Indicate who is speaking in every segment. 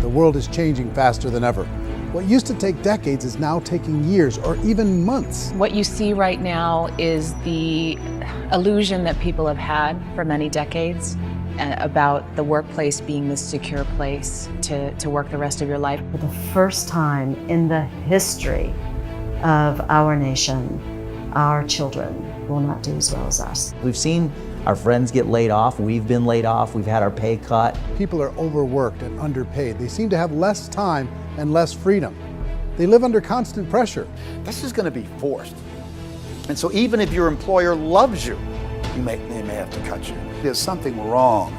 Speaker 1: The world is changing faster than ever. What used to take decades is now taking years or even months.
Speaker 2: What you see right now is the illusion that people have had for many decades about the workplace being this secure place to work the rest of your life.
Speaker 3: For the first time in the history of our nation, our children will not do as well as us.
Speaker 4: We've seen our friends get laid off. We've been laid off. We've had our pay cut.
Speaker 1: People are overworked and underpaid. They seem to have less time and less freedom. They live under constant pressure.
Speaker 5: This is going to be forced. And so even if your employer loves you, they may have to cut you. There's something wrong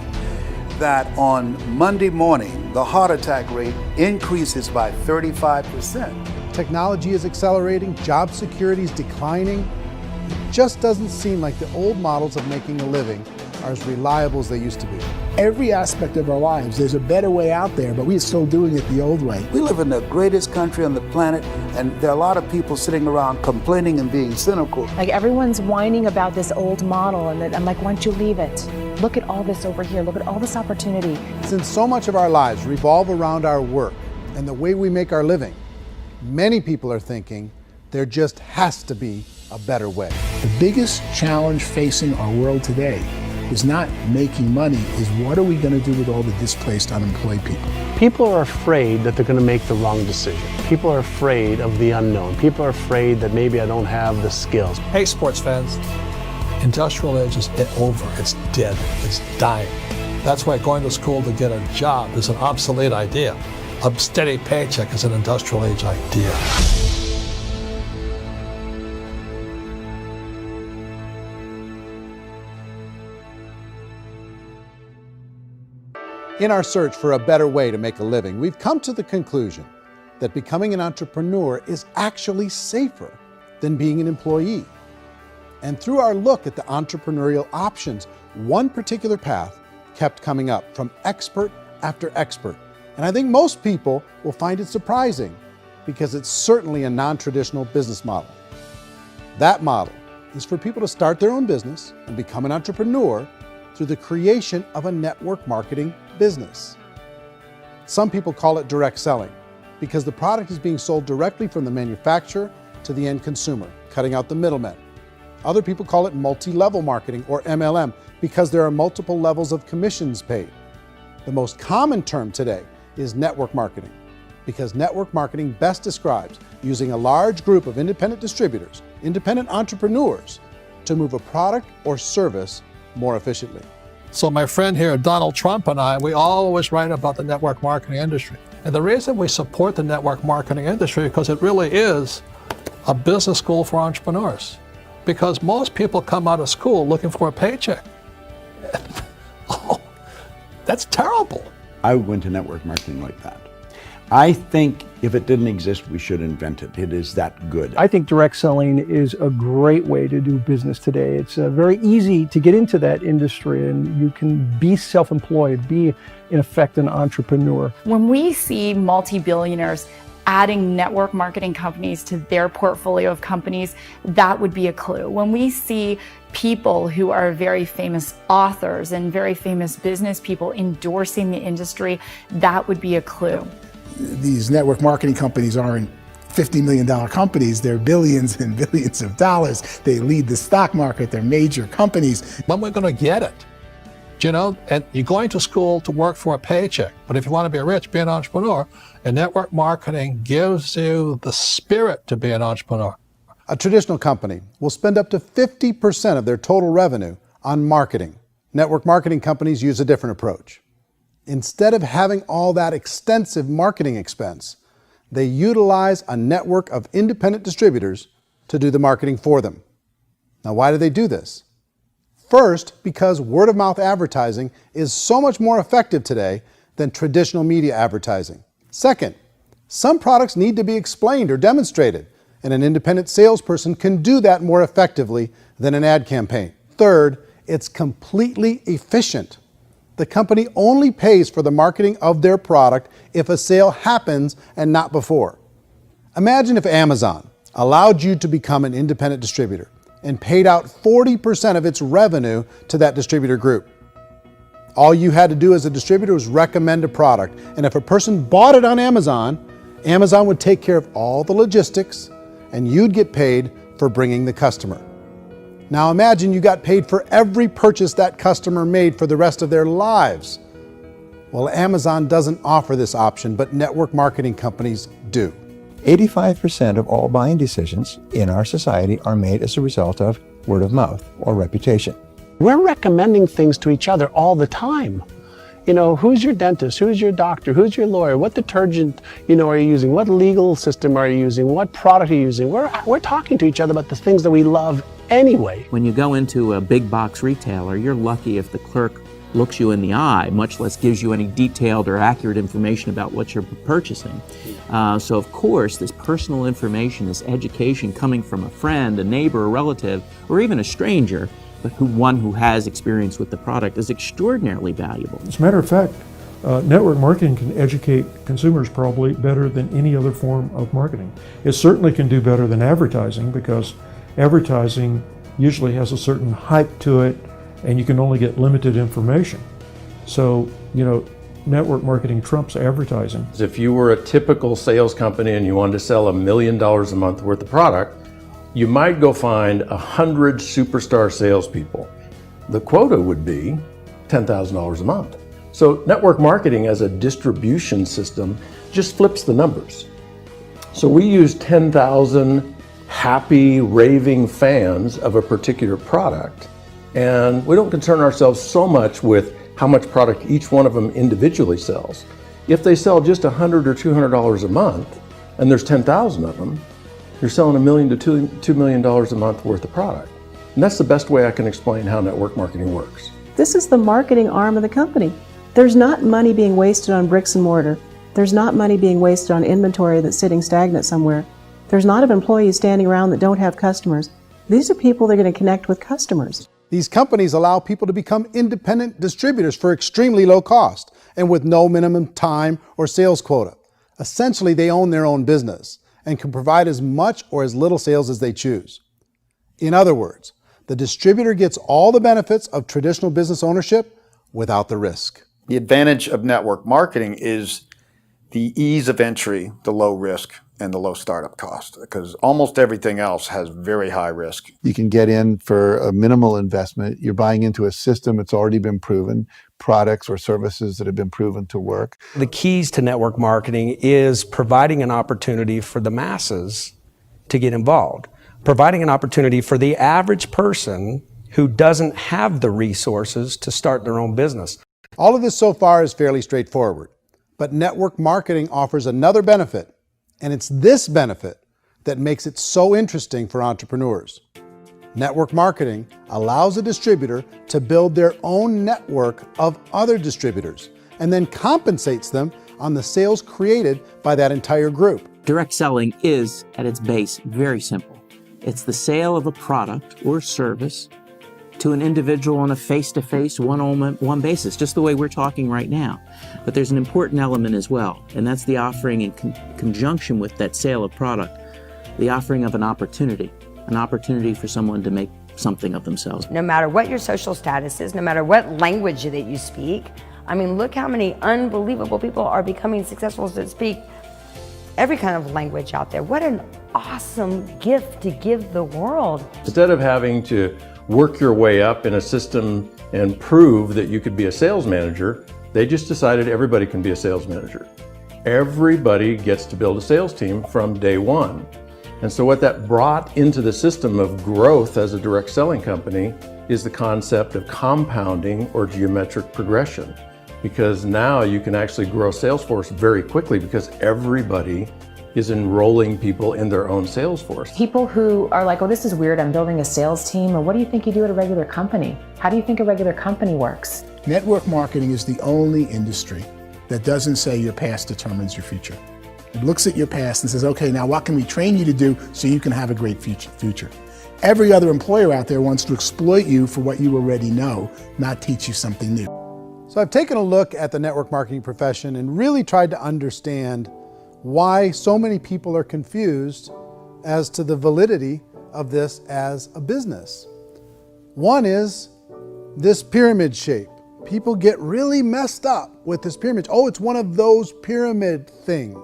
Speaker 5: that on Monday morning, the heart attack rate increases by 35%.
Speaker 1: Technology is accelerating, job security is declining. It just doesn't seem like the old models of making a living are as reliable as they used to be.
Speaker 6: Every aspect of our lives, there's a better way out there, but we're still doing it the old way.
Speaker 5: We live in the greatest country on the planet, and there are a lot of people sitting around complaining and being cynical.
Speaker 2: Like everyone's whining about this old model, and I'm like, why don't you leave it? Look at all this over here. Look at all this opportunity.
Speaker 1: Since so much of our lives revolve around our work and the way we make our living, many people are thinking there just has to be a better way.
Speaker 6: The biggest challenge facing our world today is not making money, is what are we going to do with all the displaced, unemployed people?
Speaker 7: People are afraid that they're going to make the wrong decision. People are afraid of the unknown. People are afraid that maybe I don't have the skills.
Speaker 8: Hey, sports fans, industrial age is over. It's dead. It's dying. That's why going to school to get a job is an obsolete idea. A steady paycheck is an industrial age idea.
Speaker 1: In our search for a better way to make a living, we've come to the conclusion that becoming an entrepreneur is actually safer than being an employee. And through our look at the entrepreneurial options, one particular path kept coming up from expert after expert. And I think most people will find it surprising because it's certainly a non-traditional business model. That model is for people to start their own business and become an entrepreneur through the creation of a network marketing business. Some people call it direct selling because the product is being sold directly from the manufacturer to the end consumer, cutting out the middlemen. Other people call it multi-level marketing or MLM because there are multiple levels of commissions paid. The most common term today is network marketing because network marketing best describes using a large group of independent distributors, independent entrepreneurs to move a product or service more efficiently.
Speaker 8: So my friend here, Donald Trump, and I, we always write about the network marketing industry. And the reason we support the network marketing industry is because it really is a business school for entrepreneurs. Because most people come out of school looking for a paycheck. Oh, that's terrible.
Speaker 9: I would go into network marketing like that. I think if it didn't exist, we should invent it. It is that good.
Speaker 10: I think direct selling is a great way to do business today. It's very easy to get into that industry and you can be self-employed, be in effect an entrepreneur.
Speaker 11: When we see multi-billionaires adding network marketing companies to their portfolio of companies, that would be a clue. When we see people who are very famous authors and very famous business people endorsing the industry, that would be a clue.
Speaker 6: These network marketing companies aren't $50 million companies, they're billions and billions of dollars. They lead the stock market, they're major companies.
Speaker 8: When we're going to get it? You know, and you're going to school to work for a paycheck, but if you want to be rich, be an entrepreneur, and network marketing gives you the spirit to be an entrepreneur.
Speaker 1: A traditional company will spend up to 50% of their total revenue on marketing. Network marketing companies use a different approach. Instead of having all that extensive marketing expense, they utilize a network of independent distributors to do the marketing for them. Now, why do they do this? First, because word-of-mouth advertising is so much more effective today than traditional media advertising. Second, some products need to be explained or demonstrated, and an independent salesperson can do that more effectively than an ad campaign. Third, it's completely efficient. The company only pays for the marketing of their product if a sale happens and not before. Imagine if Amazon allowed you to become an independent distributor and paid out 40% of its revenue to that distributor group. All you had to do as a distributor was recommend a product. And if a person bought it on Amazon, Amazon would take care of all the logistics and you'd get paid for bringing the customer. Now imagine you got paid for every purchase that customer made for the rest of their lives. Well, Amazon doesn't offer this option, but network marketing companies do.
Speaker 12: 85% of all buying decisions in our society are made as a result of word of mouth or reputation.
Speaker 7: We're recommending things to each other all the time. You know, who's your dentist? Who's your doctor? Who's your lawyer? What detergent, are you using? What legal system are you using? What product are you using? We're talking to each other about the things that we love anyway.
Speaker 13: When you go into a big box retailer, you're lucky if the clerk looks you in the eye, much less gives you any detailed or accurate information about what you're purchasing. So of course, this personal information, this education coming from a friend, a neighbor, a relative, or even a stranger, but one who has experience with the product is extraordinarily valuable.
Speaker 14: As a matter of fact, network marketing can educate consumers probably better than any other form of marketing. It certainly can do better than advertising because advertising usually has a certain hype to it and you can only get limited information. So, network marketing trumps advertising.
Speaker 15: If you were a typical sales company and you wanted to sell $1 million a month worth of product, you might go find 100 superstar salespeople. The quota would be $10,000 a month. So network marketing as a distribution system just flips the numbers. So we use 10,000 happy, raving fans of a particular product, and we don't concern ourselves so much with how much product each one of them individually sells. If they sell just $100 or $200 a month, and there's 10,000 of them, you're selling $1 million to $2 million a month worth of product. And that's the best way I can explain how network marketing works.
Speaker 16: This is the marketing arm of the company. There's not money being wasted on bricks and mortar. There's not money being wasted on inventory that's sitting stagnant somewhere. There's not of employees standing around that don't have customers. These are people that are going to connect with customers.
Speaker 1: These companies allow people to become independent distributors for extremely low cost and with no minimum time or sales quota. Essentially, they own their own business and can provide as much or as little sales as they choose. In other words, the distributor gets all the benefits of traditional business ownership without the risk.
Speaker 5: The advantage of network marketing is the ease of entry, the low risk, and the low startup cost, because almost everything else has very high risk.
Speaker 17: You can get in for a minimal investment. You're buying into a system that's already been proven, products or services that have been proven to work.
Speaker 18: The keys to network marketing is providing an opportunity for the masses to get involved, providing an opportunity for the average person who doesn't have the resources to start their own business.
Speaker 1: All of this so far is fairly straightforward, but network marketing offers another benefit, and it's this benefit that makes it so interesting for entrepreneurs. Network marketing allows a distributor to build their own network of other distributors and then compensates them on the sales created by that entire group.
Speaker 13: Direct selling is, at its base, very simple. It's the sale of a product or service to an individual on a face-to-face, one-on-one basis, just the way we're talking right now. But there's an important element as well, and that's the offering in conjunction with that sale of product, the offering of an opportunity for someone to make something of themselves.
Speaker 19: No matter what your social status is, no matter what language that you speak, I mean, look how many unbelievable people are becoming successful that speak every kind of language out there. What an awesome gift to give the world.
Speaker 15: Instead of having to work your way up in a system and prove that you could be a sales manager, they just decided everybody can be a sales manager. Everybody gets to build a sales team from day one. And so what that brought into the system of growth as a direct selling company is the concept of compounding or geometric progression. Because now you can actually grow sales force very quickly because everybody is enrolling people in their own sales force.
Speaker 2: People who are like, oh, this is weird, I'm building a sales team, or what do you think you do at a regular company? How do you think a regular company works?
Speaker 6: Network marketing is the only industry that doesn't say your past determines your future. It looks at your past and says, okay, now what can we train you to do so you can have a great future? Every other employer out there wants to exploit you for what you already know, not teach you something new.
Speaker 1: So I've taken a look at the network marketing profession and really tried to understand why so many people are confused as to the validity of this as a business. One is this pyramid shape, people get really messed up with this pyramid. Oh, it's one of those pyramid things.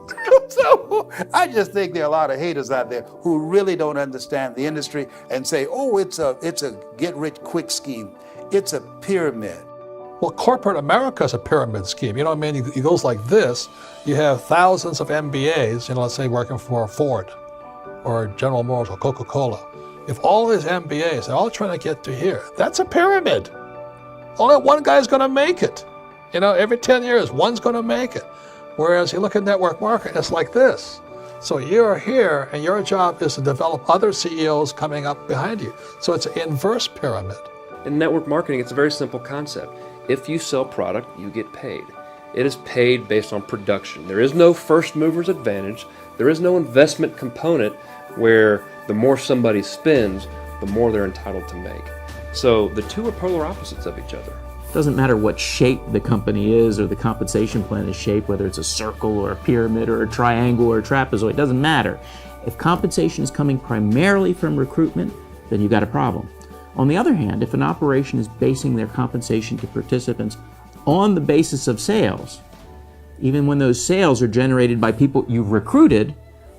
Speaker 5: So I just think there are a lot of haters out there who really don't understand the industry and say, oh, it's a get-rich-quick scheme. It's a pyramid.
Speaker 8: Well, corporate America is a pyramid scheme. You know what I mean? It goes like this. You have thousands of MBAs, let's say working for Ford or General Motors or Coca-Cola. If all these MBAs, they're all trying to get to here, that's a pyramid. Only one guy's going to make it. Every 10 years, one's going to make it. Whereas you look at network marketing, it's like this. So you're here, and your job is to develop other CEOs coming up behind you. So it's an inverse pyramid.
Speaker 20: In network marketing, it's a very simple concept. If you sell product, you get paid. It is paid based on production. There is no first mover's advantage. There is no investment component where the more somebody spends, the more they're entitled to make. So the two are polar opposites of each other.
Speaker 13: It doesn't matter what shape the company is or the compensation plan is shaped, whether it's a circle or a pyramid or a triangle or a trapezoid, it doesn't matter. If compensation is coming primarily from recruitment, then you've got a problem. On the other hand, if an operation is basing their compensation to participants on the basis of sales, even when those sales are generated by people you've recruited,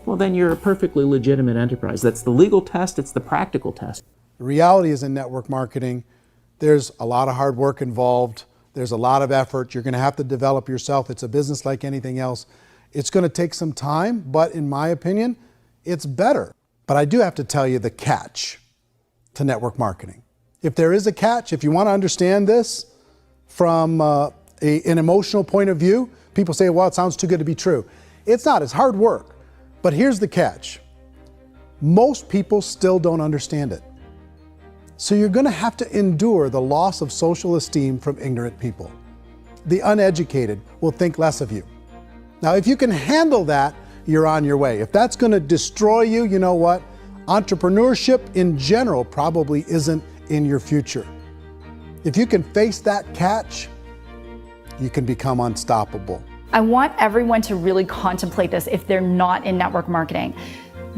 Speaker 13: well, then you're a perfectly legitimate enterprise. That's the legal test, it's the practical test.
Speaker 1: The reality is in network marketing, there's a lot of hard work involved. There's a lot of effort. You're going to have to develop yourself. It's a business like anything else. It's going to take some time, but in my opinion, it's better. But I do have to tell you the catch to network marketing. If there is a catch, if you want to understand this from an emotional point of view, people say, well, it sounds too good to be true. It's not. It's hard work. But here's the catch. Most people still don't understand it. So you're going to have to endure the loss of social esteem from ignorant people. The uneducated will think less of you. Now, if you can handle that, you're on your way. If that's going to destroy you, you know what? Entrepreneurship in general probably isn't in your future. If you can face that catch, you can become unstoppable.
Speaker 11: I want everyone to really contemplate this if they're not in network marketing.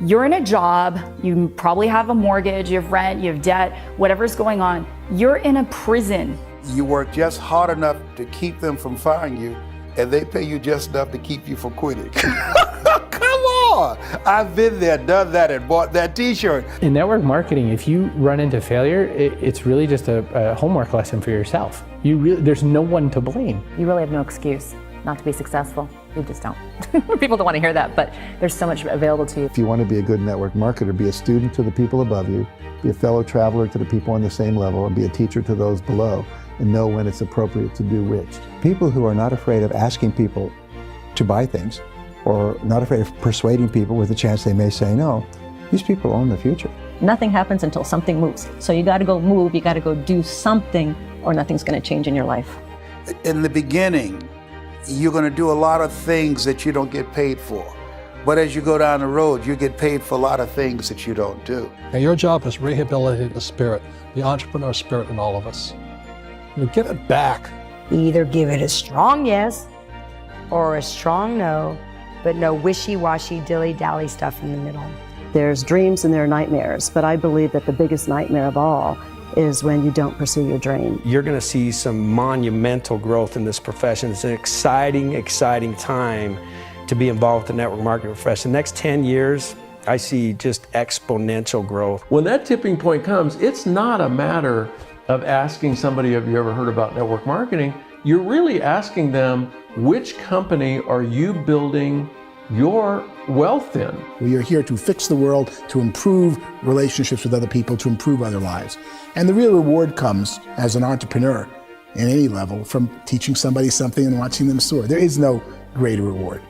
Speaker 11: You're in a job, you probably have a mortgage, you have rent, you have debt, whatever's going on. You're in a prison.
Speaker 5: You work just hard enough to keep them from firing you, and they pay you just enough to keep you from quitting. Come on! I've been there, done that, and bought that t-shirt.
Speaker 21: In network marketing, if you run into failure, it's really just a homework lesson for yourself. There's no one to blame.
Speaker 2: You really have no excuse not to be successful. You just don't. People don't want to hear that, but there's so much available to you.
Speaker 17: If you want to be a good network marketer, be a student to the people above you, be a fellow traveler to the people on the same level, and be a teacher to those below, and know when it's appropriate to do which. People who are not afraid of asking people to buy things, or not afraid of persuading people with a chance they may say no, these people own the future.
Speaker 22: Nothing happens until something moves. So you got to go move, you got to go do something, or nothing's going to change in your life.
Speaker 5: In the beginning, you're going to do a lot of things that you don't get paid for. But as you go down the road, you get paid for a lot of things that you don't do.
Speaker 8: And your job is rehabilitate the spirit, the entrepreneur spirit in all of us. You get it back.
Speaker 19: Either give it a strong yes or a strong no, but no wishy-washy, dilly-dally stuff in the middle.
Speaker 3: There's dreams and there are nightmares, but I believe that the biggest nightmare of all is when you don't pursue your dream.
Speaker 18: You're going to see some monumental growth in this profession. It's an exciting, exciting time to be involved with the network marketing profession. The next 10 years, I see just exponential growth.
Speaker 15: When that tipping point comes, it's not a matter of asking somebody, have you ever heard about network marketing? You're really asking them, which company are you building your wealth in?
Speaker 6: We are here to fix the world, to improve relationships with other people, to improve other lives. And the real reward comes as an entrepreneur in any level from teaching somebody something and watching them soar. There is no greater reward.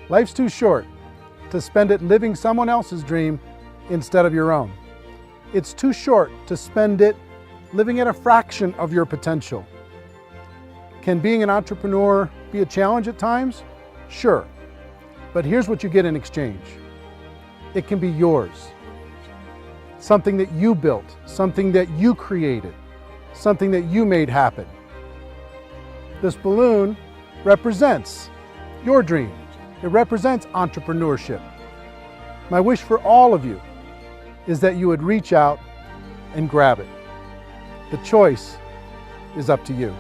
Speaker 1: Life's too short to spend it living someone else's dream instead of your own. It's too short to spend it living at a fraction of your potential. Can being an entrepreneur be a challenge at times? Sure. But here's what you get in exchange. It can be yours. Something that you built, something that you created, something that you made happen. This balloon represents your dream. It represents entrepreneurship. My wish for all of you is that you would reach out and grab it. The choice is up to you.